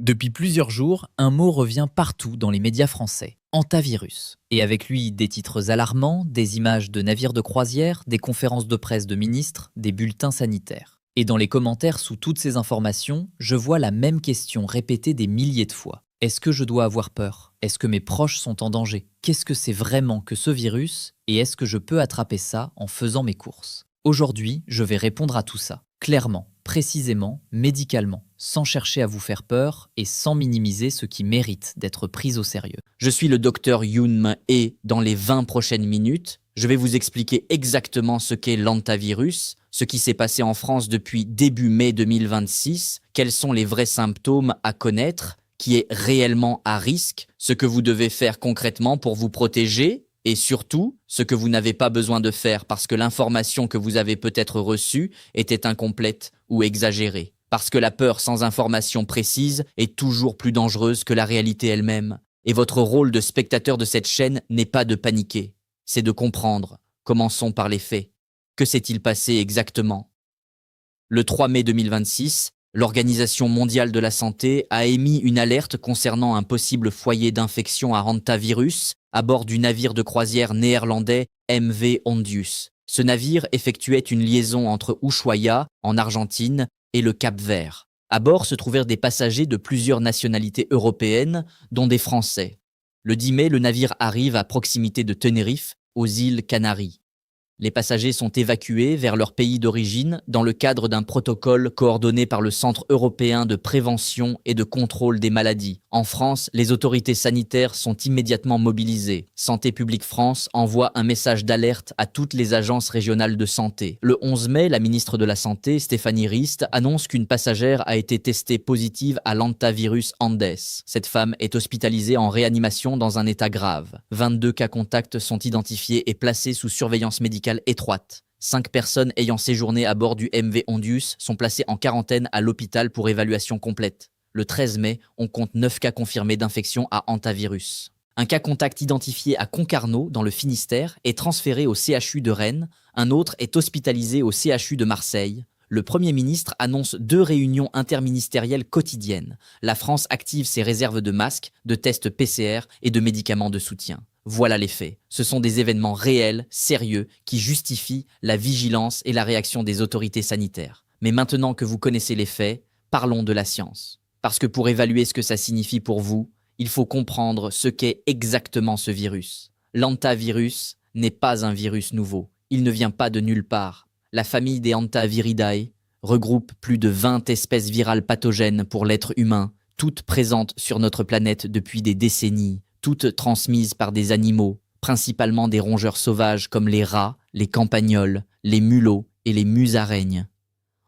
Depuis plusieurs jours, un mot revient partout dans les médias français, hantavirus. Et avec lui, des titres alarmants, des images de navires de croisière, des conférences de presse de ministres, des bulletins sanitaires. Et dans les commentaires sous toutes ces informations, je vois la même question répétée des milliers de fois. Est-ce que je dois avoir peur? Est-ce que mes proches sont en danger? Qu'est-ce que c'est vraiment que ce virus? Et est-ce que je peux attraper ça en faisant mes courses? Aujourd'hui, je vais répondre à tout ça, clairement, précisément, médicalement, sans chercher à vous faire peur et sans minimiser ce qui mérite d'être pris au sérieux. Je suis le docteur Yoon et dans les 20 prochaines minutes, je vais vous expliquer exactement ce qu'est l'hantavirus, ce qui s'est passé en France depuis début mai 2026, quels sont les vrais symptômes à connaître, qui est réellement à risque, ce que vous devez faire concrètement pour vous protéger et surtout ce que vous n'avez pas besoin de faire parce que l'information que vous avez peut-être reçue était incomplète ou exagérée. Parce que la peur sans information précise est toujours plus dangereuse que la réalité elle-même. Et votre rôle de spectateur de cette chaîne n'est pas de paniquer, c'est de comprendre. Commençons par les faits. Que s'est-il passé exactement? Le 3 mai 2026, l'Organisation mondiale de la santé a émis une alerte concernant un possible foyer d'infection à hantavirus à bord du navire de croisière néerlandais MV Ondius. Ce navire effectuait une liaison entre Ushuaia, en Argentine, et le Cap-Vert. À bord se trouvèrent des passagers de plusieurs nationalités européennes, dont des Français. Le 10 mai, le navire arrive à proximité de Tenerife, aux îles Canaries. Les passagers sont évacués vers leur pays d'origine dans le cadre d'un protocole coordonné par le Centre européen de prévention et de contrôle des maladies. En France, les autorités sanitaires sont immédiatement mobilisées. Santé publique France envoie un message d'alerte à toutes les agences régionales de santé. Le 11 mai, la ministre de la Santé, Stéphanie Rist, annonce qu'une passagère a été testée positive à l'hantavirus Andes. Cette femme est hospitalisée en réanimation dans un état grave. 22 cas contacts sont identifiés et placés sous surveillance médicale étroite. 5 personnes ayant séjourné à bord du MV Ondius sont placées en quarantaine à l'hôpital pour évaluation complète. Le 13 mai, on compte 9 cas confirmés d'infection à hantavirus. Un cas contact identifié à Concarneau, dans le Finistère, est transféré au CHU de Rennes. Un autre est hospitalisé au CHU de Marseille. Le Premier ministre annonce 2 réunions interministérielles quotidiennes. La France active ses réserves de masques, de tests PCR et de médicaments de soutien. Voilà les faits. Ce sont des événements réels, sérieux, qui justifient la vigilance et la réaction des autorités sanitaires. Mais maintenant que vous connaissez les faits, parlons de la science. Parce que pour évaluer ce que ça signifie pour vous, il faut comprendre ce qu'est exactement ce virus. L'hantavirus n'est pas un virus nouveau. Il ne vient pas de nulle part. La famille des Hantaviridae regroupe plus de 20 espèces virales pathogènes pour l'être humain, toutes présentes sur notre planète depuis des décennies, toutes transmises par des animaux, principalement des rongeurs sauvages comme les rats, les campagnols, les mulots et les musaraignes.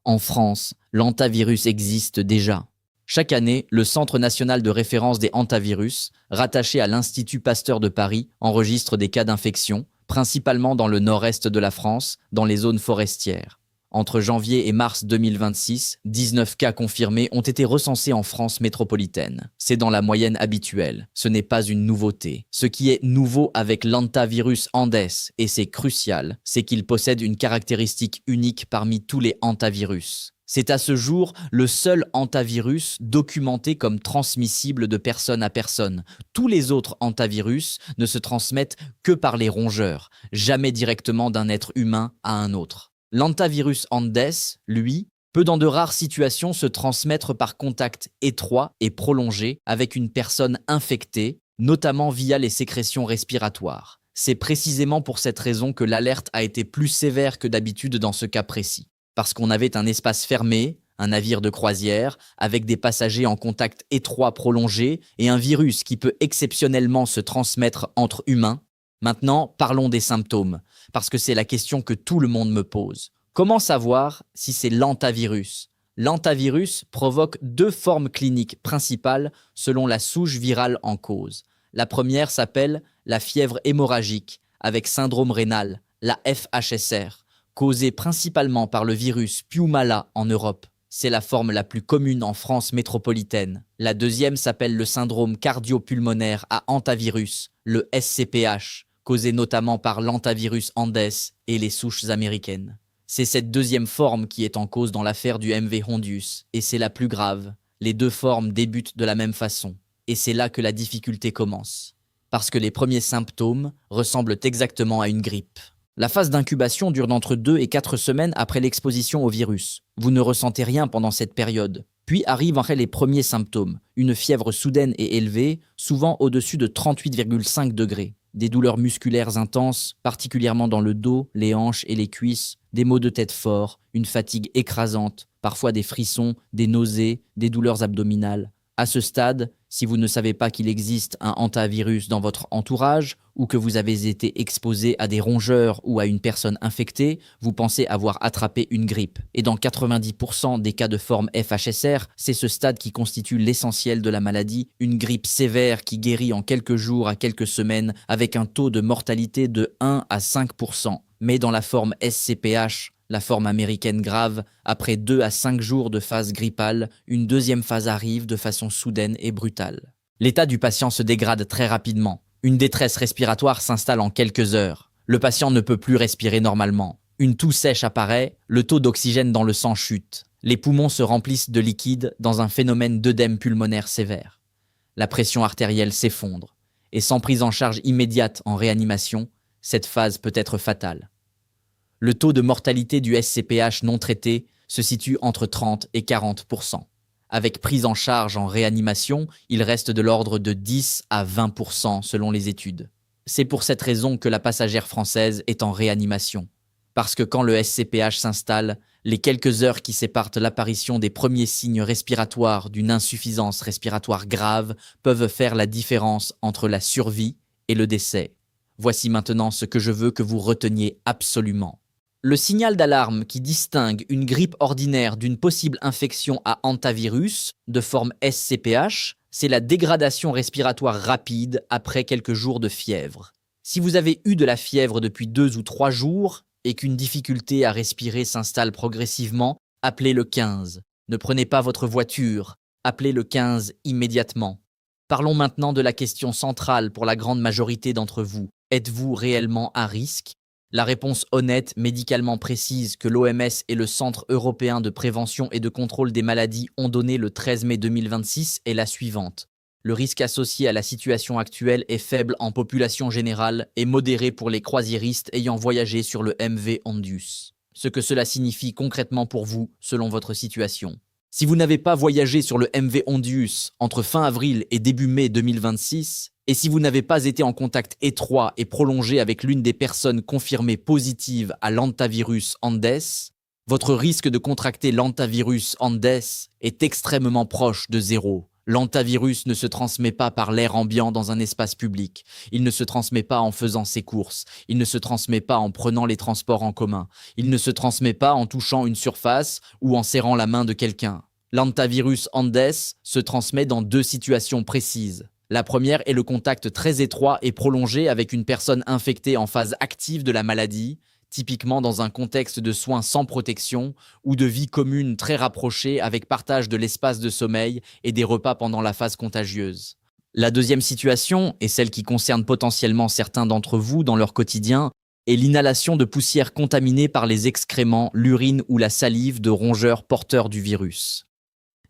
En France, l'hantavirus existe déjà. Chaque année, le Centre national de référence des hantavirus, rattaché à l'Institut Pasteur de Paris, enregistre des cas d'infection, principalement dans le nord-est de la France, dans les zones forestières. Entre janvier et mars 2026, 19 cas confirmés ont été recensés en France métropolitaine. C'est dans la moyenne habituelle. Ce n'est pas une nouveauté. Ce qui est nouveau avec l'hantavirus Andes, et c'est crucial, c'est qu'il possède une caractéristique unique parmi tous les hantavirus. C'est à ce jour le seul hantavirus documenté comme transmissible de personne à personne. Tous les autres hantavirus ne se transmettent que par les rongeurs, jamais directement d'un être humain à un autre. L'hantavirus Andes, lui, peut dans de rares situations se transmettre par contact étroit et prolongé avec une personne infectée, notamment via les sécrétions respiratoires. C'est précisément pour cette raison que l'alerte a été plus sévère que d'habitude dans ce cas précis. Parce qu'on avait un espace fermé, un navire de croisière, avec des passagers en contact étroit prolongé et un virus qui peut exceptionnellement se transmettre entre humains. Maintenant, parlons des symptômes, parce que c'est la question que tout le monde me pose. Comment savoir si c'est l'hantavirus? L'hantavirus provoque 2 formes cliniques principales selon la souche virale en cause. La première s'appelle la fièvre hémorragique, avec syndrome rénal, la FHSR, causée principalement par le virus Piumala en Europe. C'est la forme la plus commune en France métropolitaine. La deuxième s'appelle le syndrome cardio-pulmonaire à hantavirus, le SCPH, causé notamment par l'hantavirus Andes et les souches américaines. C'est cette deuxième forme qui est en cause dans l'affaire du MV Hondius, et c'est la plus grave. les deux formes débutent de la même façon. Et c'est là que la difficulté commence. Parce que les premiers symptômes ressemblent exactement à une grippe. La phase d'incubation dure d'entre 2 et 4 semaines après l'exposition au virus. Vous ne ressentez rien pendant cette période. Puis arrivent les premiers symptômes. Une fièvre soudaine et élevée, souvent au-dessus de 38,5 degrés. Des douleurs musculaires intenses, particulièrement dans le dos, les hanches et les cuisses, des maux de tête forts, une fatigue écrasante, parfois des frissons, des nausées, des douleurs abdominales. À ce stade, si vous ne savez pas qu'il existe un hantavirus dans votre entourage ou que vous avez été exposé à des rongeurs ou à une personne infectée, vous pensez avoir attrapé une grippe. Et dans 90% des cas de forme FHSR, c'est ce stade qui constitue l'essentiel de la maladie, une grippe sévère qui guérit en quelques jours à quelques semaines avec un taux de mortalité de 1 à 5%. Mais dans la forme SCPH, la forme américaine grave, après 2 à 5 jours de phase grippale, une deuxième phase arrive de façon soudaine et brutale. L'état du patient se dégrade très rapidement. Une détresse respiratoire s'installe en quelques heures. Le patient ne peut plus respirer normalement. Une toux sèche apparaît, le taux d'oxygène dans le sang chute. Les poumons se remplissent de liquide dans un phénomène d'œdème pulmonaire sévère. La pression artérielle s'effondre. Et sans prise en charge immédiate en réanimation, cette phase peut être fatale. Le taux de mortalité du SCPH non traité se situe entre 30 et 40%. Avec prise en charge en réanimation, il reste de l'ordre de 10 à 20% selon les études. C'est pour cette raison que la passagère française est en réanimation. Parce que quand le SCPH s'installe, les quelques heures qui séparent l'apparition des premiers signes respiratoires d'une insuffisance respiratoire grave peuvent faire la différence entre la survie et le décès. Voici maintenant ce que je veux que vous reteniez absolument. Le signal d'alarme qui distingue une grippe ordinaire d'une possible infection à hantavirus de forme SCPH, c'est la dégradation respiratoire rapide après quelques jours de fièvre. Si vous avez eu de la fièvre depuis 2 ou 3 jours et qu'une difficulté à respirer s'installe progressivement, appelez le 15. Ne prenez pas votre voiture, appelez le 15 immédiatement. Parlons maintenant de la question centrale pour la grande majorité d'entre vous. Êtes-vous réellement à risque ? La réponse honnête, médicalement précise que l'OMS et le Centre européen de prévention et de contrôle des maladies ont donné le 13 mai 2026 est la suivante. Le risque associé à la situation actuelle est faible en population générale et modéré pour les croisiéristes ayant voyagé sur le MV Ondius. Ce que cela signifie concrètement pour vous, selon votre situation. Si vous n'avez pas voyagé sur le MV Ondius entre fin avril et début mai 2026, et si vous n'avez pas été en contact étroit et prolongé avec l'une des personnes confirmées positives à l'hantavirus Andes, votre risque de contracter l'hantavirus Andes est extrêmement proche de 0. L'hantavirus ne se transmet pas par l'air ambiant dans un espace public. Il ne se transmet pas en faisant ses courses. Il ne se transmet pas en prenant les transports en commun. Il ne se transmet pas en touchant une surface ou en serrant la main de quelqu'un. L'hantavirus Andes se transmet dans 2 situations précises. La première est le contact très étroit et prolongé avec une personne infectée en phase active de la maladie, typiquement dans un contexte de soins sans protection ou de vie commune très rapprochée avec partage de l'espace de sommeil et des repas pendant la phase contagieuse. La deuxième situation, et celle qui concerne potentiellement certains d'entre vous dans leur quotidien, est l'inhalation de poussières contaminées par les excréments, l'urine ou la salive de rongeurs porteurs du virus.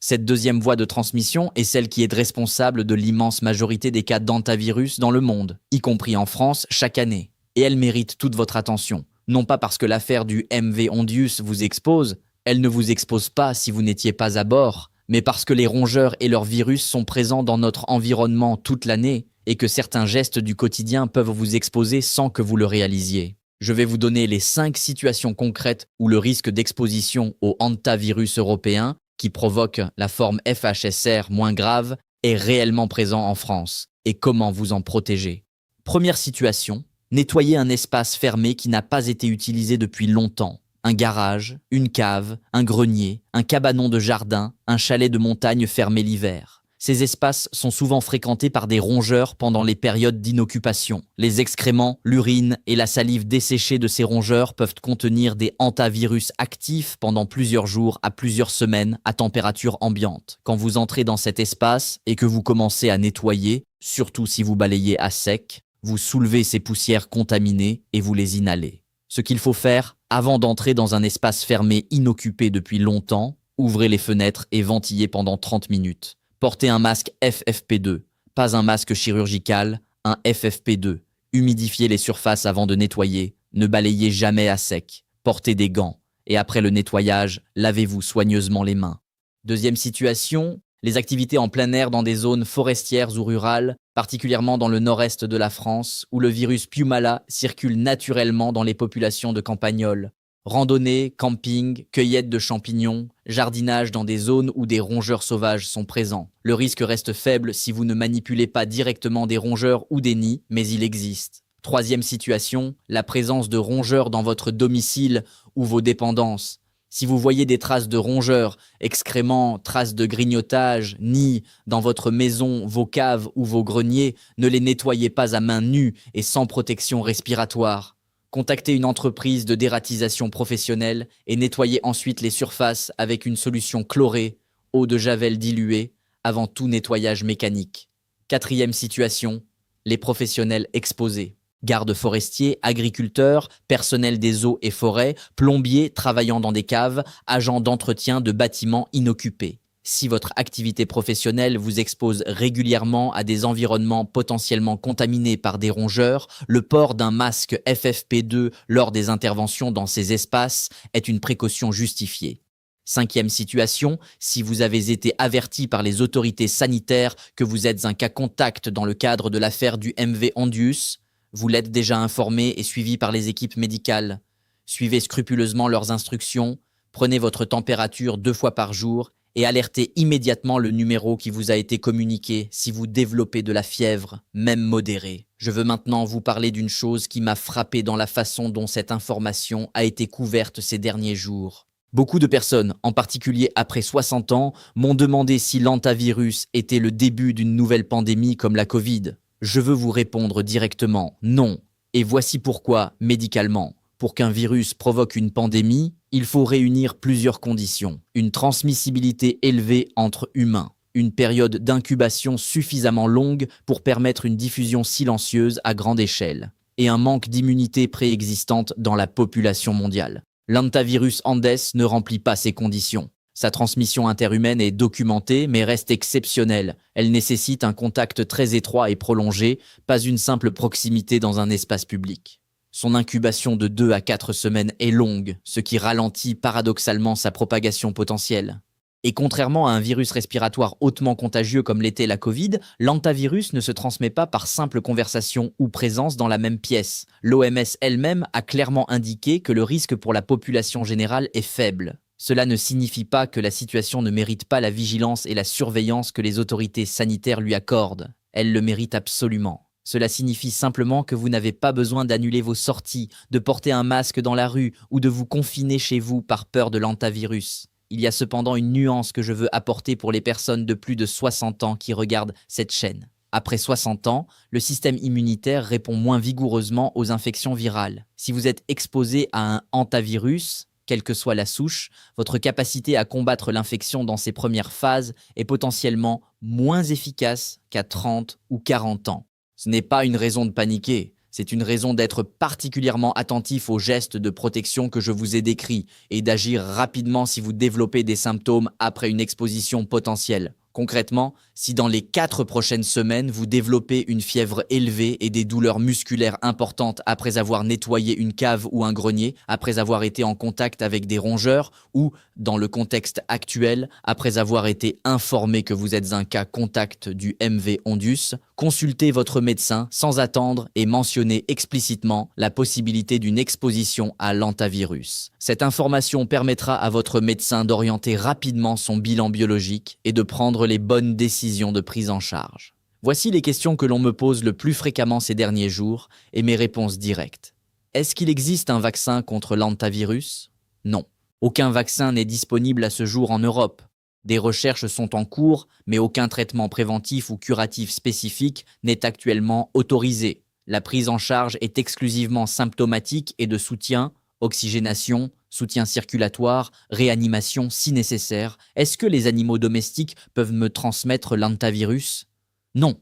Cette deuxième voie de transmission est celle qui est responsable de l'immense majorité des cas d'hantavirus dans le monde, y compris en France chaque année. Et elle mérite toute votre attention. Non pas parce que l'affaire du MV Ondius vous expose, elle ne vous expose pas si vous n'étiez pas à bord, mais parce que les rongeurs et leurs virus sont présents dans notre environnement toute l'année et que certains gestes du quotidien peuvent vous exposer sans que vous le réalisiez. Je vais vous donner les 5 situations concrètes où le risque d'exposition au hantavirus européen qui provoque la forme FHSR moins grave, est réellement présent en France et comment vous en protéger. Première situation, nettoyer un espace fermé qui n'a pas été utilisé depuis longtemps. Un garage, une cave, un grenier, un cabanon de jardin, un chalet de montagne fermé l'hiver. Ces espaces sont souvent fréquentés par des rongeurs pendant les périodes d'inoccupation. Les excréments, l'urine et la salive desséchée de ces rongeurs peuvent contenir des hantavirus actifs pendant plusieurs jours à plusieurs semaines à température ambiante. Quand vous entrez dans cet espace et que vous commencez à nettoyer, surtout si vous balayez à sec, vous soulevez ces poussières contaminées et vous les inhalez. Ce qu'il faut faire avant d'entrer dans un espace fermé inoccupé depuis longtemps, Ouvrez les fenêtres et ventillez pendant 30 minutes. Portez un masque FFP2, pas un masque chirurgical, un FFP2. Humidifiez les surfaces avant de nettoyer. Ne balayez jamais à sec. Portez des gants. Et après le nettoyage, lavez-vous soigneusement les mains. Deuxième situation, les activités en plein air dans des zones forestières ou rurales, particulièrement dans le nord-est de la France, où le virus Piumala circule naturellement dans les populations de campagnols. Randonnée, camping, cueillette de champignons, jardinage dans des zones où des rongeurs sauvages sont présents. Le risque reste faible si vous ne manipulez pas directement des rongeurs ou des nids, mais il existe. Troisième situation, la présence de rongeurs dans votre domicile ou vos dépendances. Si vous voyez des traces de rongeurs, excréments, traces de grignotage, nids dans votre maison, vos caves ou vos greniers, ne les nettoyez pas à main nue et sans protection respiratoire. Contactez une entreprise de dératisation professionnelle et nettoyez ensuite les surfaces avec une solution chlorée, eau de javel diluée, avant tout nettoyage mécanique. Quatrième situation, les professionnels exposés. Gardes forestiers, agriculteurs, personnel des eaux et forêts, plombiers travaillant dans des caves, agents d'entretien de bâtiments inoccupés. Si votre activité professionnelle vous expose régulièrement à des environnements potentiellement contaminés par des rongeurs, le port d'un masque FFP2 lors des interventions dans ces espaces est une précaution justifiée. Cinquième situation, si vous avez été averti par les autorités sanitaires que vous êtes un cas contact dans le cadre de l'affaire du MV Ondius, vous l'êtes déjà informé et suivi par les équipes médicales. Suivez scrupuleusement leurs instructions, prenez votre température 2 fois par jour et alertez immédiatement le numéro qui vous a été communiqué si vous développez de la fièvre, même modérée. Je veux maintenant vous parler d'une chose qui m'a frappé dans la façon dont cette information a été couverte ces derniers jours. Beaucoup de personnes, en particulier après 60 ans, m'ont demandé si l'hantavirus était le début d'une nouvelle pandémie comme la Covid. Je veux vous répondre directement, non. Et voici pourquoi, médicalement. Pour qu'un virus provoque une pandémie, il faut réunir plusieurs conditions. Une transmissibilité élevée entre humains, une période d'incubation suffisamment longue pour permettre une diffusion silencieuse à grande échelle, et un manque d'immunité préexistante dans la population mondiale. L'hantavirus Andes ne remplit pas ces conditions. Sa transmission interhumaine est documentée mais reste exceptionnelle. Elle nécessite un contact très étroit et prolongé, pas une simple proximité dans un espace public. Son incubation de 2 à 4 semaines est longue, ce qui ralentit paradoxalement sa propagation potentielle. Et contrairement à un virus respiratoire hautement contagieux comme l'était la Covid, l'hantavirus ne se transmet pas par simple conversation ou présence dans la même pièce. L'OMS elle-même a clairement indiqué que le risque pour la population générale est faible. Cela ne signifie pas que la situation ne mérite pas la vigilance et la surveillance que les autorités sanitaires lui accordent. Elle le mérite absolument. Cela signifie simplement que vous n'avez pas besoin d'annuler vos sorties, de porter un masque dans la rue ou de vous confiner chez vous par peur de l'hantavirus. Il y a cependant une nuance que je veux apporter pour les personnes de plus de 60 ans qui regardent cette chaîne. Après 60 ans, le système immunitaire répond moins vigoureusement aux infections virales. Si vous êtes exposé à un hantavirus, quelle que soit la souche, votre capacité à combattre l'infection dans ses premières phases est potentiellement moins efficace qu'à 30 ou 40 ans. Ce n'est pas une raison de paniquer, c'est une raison d'être particulièrement attentif aux gestes de protection que je vous ai décrits et d'agir rapidement si vous développez des symptômes après une exposition potentielle. Concrètement, si dans les 4 prochaines semaines, vous développez une fièvre élevée et des douleurs musculaires importantes après avoir nettoyé une cave ou un grenier, après avoir été en contact avec des rongeurs ou, dans le contexte actuel, après avoir été informé que vous êtes un cas contact du MV Ondius, consultez votre médecin sans attendre et mentionnez explicitement la possibilité d'une exposition à l'hantavirus. Cette information permettra à votre médecin d'orienter rapidement son bilan biologique et de prendre les bonnes décisions de prise en charge. Voici les questions que l'on me pose le plus fréquemment ces derniers jours et mes réponses directes. Est-ce qu'il existe un vaccin contre l'hantavirus? Non. Aucun vaccin n'est disponible à ce jour en Europe. Des recherches sont en cours, mais aucun traitement préventif ou curatif spécifique n'est actuellement autorisé. La prise en charge est exclusivement symptomatique et de soutien, oxygénation, soutien circulatoire, réanimation si nécessaire. Est-ce que les animaux domestiques peuvent me transmettre l'hantavirus? Non.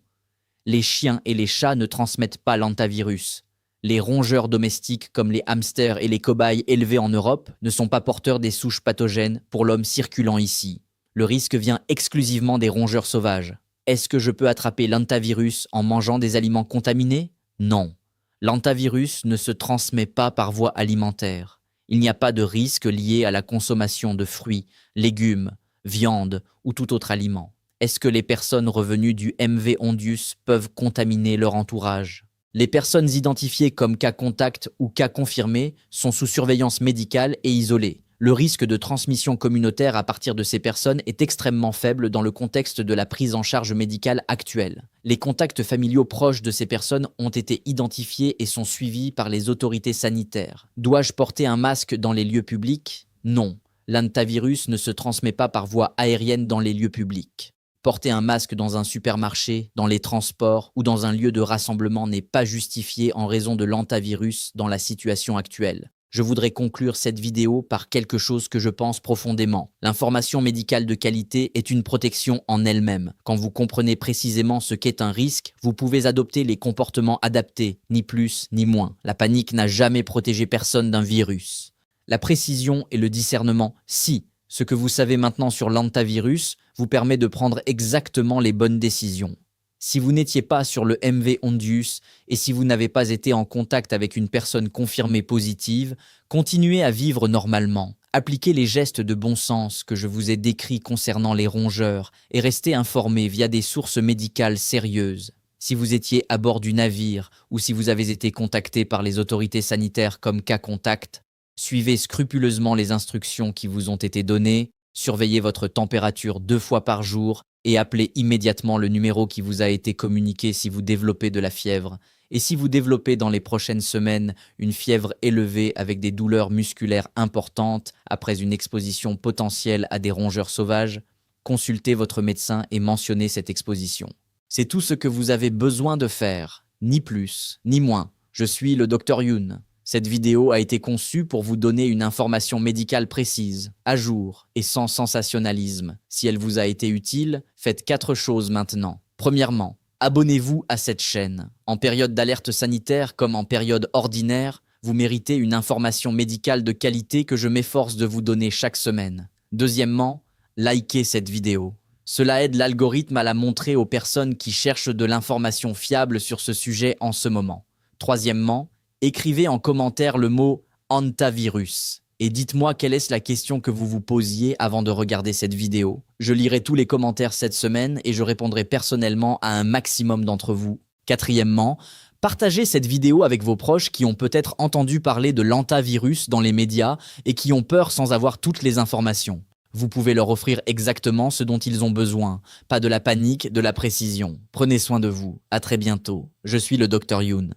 Les chiens et les chats ne transmettent pas l'hantavirus. Les rongeurs domestiques comme les hamsters et les cobayes élevés en Europe ne sont pas porteurs des souches pathogènes pour l'homme circulant ici. Le risque vient exclusivement des rongeurs sauvages. Est-ce que je peux attraper l'hantavirus en mangeant des aliments contaminés? Non. L'hantavirus ne se transmet pas par voie alimentaire. Il n'y a pas de risque lié à la consommation de fruits, légumes, viande ou tout autre aliment. Est-ce que les personnes revenues du MV Ondius peuvent contaminer leur entourage? Les personnes identifiées comme cas contact ou cas confirmés sont sous surveillance médicale et isolées. Le risque de transmission communautaire à partir de ces personnes est extrêmement faible dans le contexte de la prise en charge médicale actuelle. Les contacts familiaux proches de ces personnes ont été identifiés et sont suivis par les autorités sanitaires. Dois-je porter un masque dans les lieux publics? Non. L'hantavirus ne se transmet pas par voie aérienne dans les lieux publics. Porter un masque dans un supermarché, dans les transports ou dans un lieu de rassemblement n'est pas justifié en raison de l'hantavirus dans la situation actuelle. Je voudrais conclure cette vidéo par quelque chose que je pense profondément. L'information médicale de qualité est une protection en elle-même. Quand vous comprenez précisément ce qu'est un risque, vous pouvez adopter les comportements adaptés, ni plus ni moins. La panique n'a jamais protégé personne d'un virus. La précision et le discernement, si. Ce que vous savez maintenant sur l'hantavirus vous permet de prendre exactement les bonnes décisions. Si vous n'étiez pas sur le MV Ondius et si vous n'avez pas été en contact avec une personne confirmée positive, continuez à vivre normalement. Appliquez les gestes de bon sens que je vous ai décrits concernant les rongeurs et restez informés via des sources médicales sérieuses. Si vous étiez à bord du navire ou si vous avez été contacté par les autorités sanitaires comme cas contact, suivez scrupuleusement les instructions qui vous ont été données, surveillez votre température 2 fois par jour et appelez immédiatement le numéro qui vous a été communiqué si vous développez de la fièvre. Et si vous développez dans les prochaines semaines une fièvre élevée avec des douleurs musculaires importantes après une exposition potentielle à des rongeurs sauvages, consultez votre médecin et mentionnez cette exposition. C'est tout ce que vous avez besoin de faire, ni plus, ni moins. Je suis le Dr Youn. Cette vidéo a été conçue pour vous donner une information médicale précise, à jour et sans sensationnalisme. Si elle vous a été utile, faites 4 choses maintenant. Premièrement, abonnez-vous à cette chaîne. En période d'alerte sanitaire comme en période ordinaire, vous méritez une information médicale de qualité que je m'efforce de vous donner chaque semaine. Deuxièmement, likez cette vidéo. Cela aide l'algorithme à la montrer aux personnes qui cherchent de l'information fiable sur ce sujet en ce moment. Troisièmement, écrivez en commentaire le mot « hantavirus » et dites-moi quelle est la question que vous vous posiez avant de regarder cette vidéo. Je lirai tous les commentaires cette semaine et je répondrai personnellement à un maximum d'entre vous. Quatrièmement, partagez cette vidéo avec vos proches qui ont peut-être entendu parler de l'hantavirus dans les médias et qui ont peur sans avoir toutes les informations. Vous pouvez leur offrir exactement ce dont ils ont besoin, pas de la panique, de la précision. Prenez soin de vous. À très bientôt. Je suis le Dr Youn.